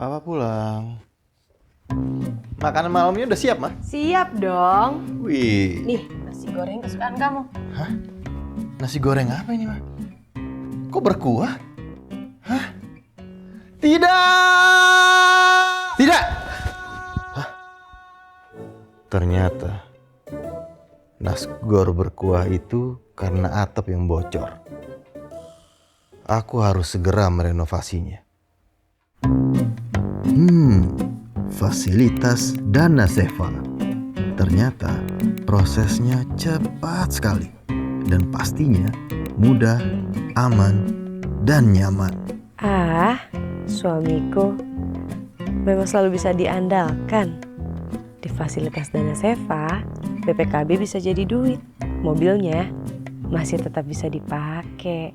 Papa pulang. Makanan malamnya udah siap, Mah? Siap dong. Wih. Nih, nasi goreng kesukaan kamu. Hah? Nasi goreng apa ini, Mah? Kok berkuah? Hah? Tidak! Tidak! Hah? Ternyata nasgor berkuah itu karena atap yang bocor. Aku harus segera merenovasinya. Fasilitas Dana Seva. Ternyata prosesnya cepat sekali dan pastinya mudah, aman, dan nyaman. Suamiku memang selalu bisa diandalkan. Di fasilitas Dana Seva, PPKB bisa jadi duit. Mobilnya masih tetap bisa dipakai.